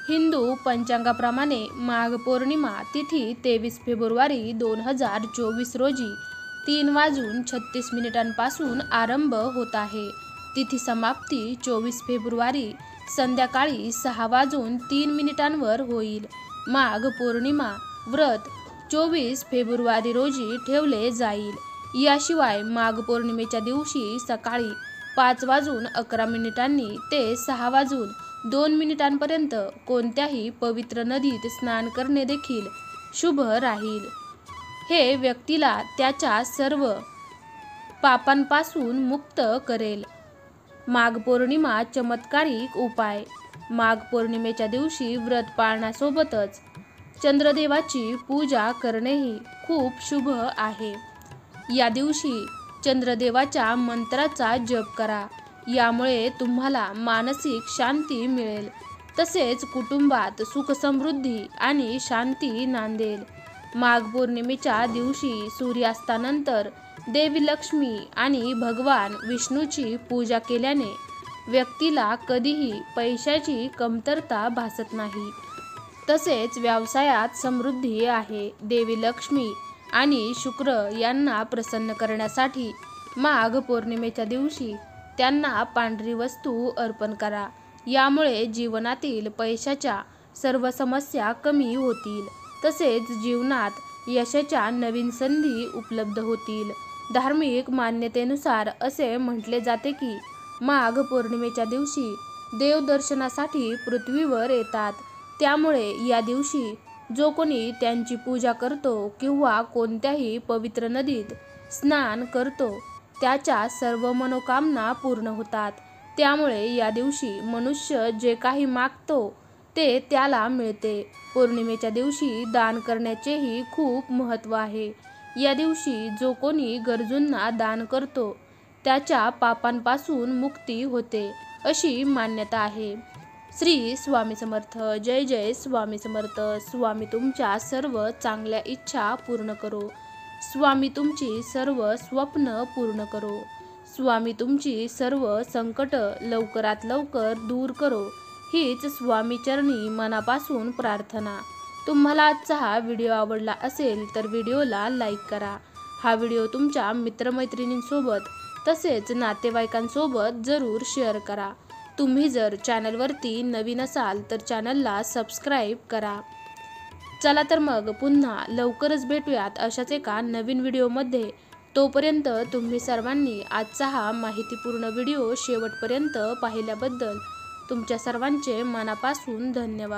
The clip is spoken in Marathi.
हिंदू पंचांगाप्रमाणे माघ पौर्णिमा तिथी 23 फेब्रुवारी 2024 रोजी 3:36 पासून आरंभ होत आहे। तिथी समाप्ती 24 फेब्रुवारी संध्याकाळी 6:03 वर होईल। माघ पौर्णिमा व्रत 24 फेब्रुवारी रोजी ठेवले जाईल। याशिवाय माघ पौर्णिमेच्या दिवशी सकाळी 5:11 ते 6:02 पर्यंत कोणत्याही पवित्र नदीत स्नान करणे देखील शुभ राहील। हे व्यक्तीला त्याच्या सर्व पापांपासून मुक्त करेल। माघ पौर्णिमा चमत्कारिक उपाय। माघ पौर्णिमेच्या दिवशी व्रत पाळण्यासोबतच चंद्रदेवाची पूजा करणेही खूप शुभ आहे। या दिवशी चंद्रदेवाच्या मंत्राचा जप करा, यामुळे तुम्हाला मानसिक शांती मिळेल, तसेच कुटुंबात सुख समृद्धी आणि शांती नांदेल। माघ पौर्णिमेच्या दिवशी सूर्यास्तानंतर देवी लक्ष्मी आणि भगवान विष्णूची पूजा केल्याने व्यक्तीला कधीही पैशाची कमतरता भासत नाही, तसेच व्यवसायात समृद्धी आहे। देवी लक्ष्मी आणि शुक्र यांना प्रसन्न करण्यासाठी माघ पौर्णिमेच्या दिवशी त्यांना पांढरी वस्तू अर्पण करा, यामुळे जीवनातील पैशाच्या सर्व समस्या कमी होतील, तसेच जीवनात यशाच्या नवीन संधी उपलब्ध होतील। धार्मिक मान्यतेनुसार असे म्हटले जाते की माघ पौर्णिमेच्या दिवशी देव दर्शनासाठी पृथ्वीवर येतात, त्यामुळे या दिवशी जो कोणी त्यांची पूजा करतो किंवा कोणत्याही पवित्र नदीत स्नान करतो त्याच्या सर्व मनोकामना पूर्ण होतात। त्यामुळे या दिवशी मनुष्य जे काही मागतो ते त्याला मिळते। पौर्णिमेच्या दिवशी दान करण्याचेही खूप महत्त्व आहे। या दिवशी जो कोणी गरजूंना दान करतो त्याच्या पापांपासून मुक्ती होते, अशी मान्यता आहे। श्री स्वामी समर्थ। जय जय स्वामी समर्थ। स्वामी तुमच्या सर्व चांगल्या इच्छा पूर्ण करो। स्वामी तुमची सर्व स्वप्न पूर्ण करो। स्वामी तुमची सर्व संकट लवकरात लवकर दूर करो, हीच स्वामी चरणी मनापासून प्रार्थना। तुम्हाला आजचा हा व्हिडिओ आवडला असेल तर व्हिडिओला लाईक करा। हा व्हिडिओ तुमच्या मित्रमैत्रिणींसोबत तसेच नातेवाईकांसोबत जरूर शेअर करा। तुम्ही जर चॅनलवरती नवीन असाल तर चॅनलला सबस्क्राईब करा। चला तर मग पुन्हा लवकरच भेटूयात अशाच एका नवीन व्हिडिओमध्ये। तोपर्यंत तुम्ही सर्वांनी आजचा हा माहितीपूर्ण व्हिडिओ शेवटपर्यंत पाहिल्याबद्दल तुमच्या सर्वांचे मनापासून धन्यवाद।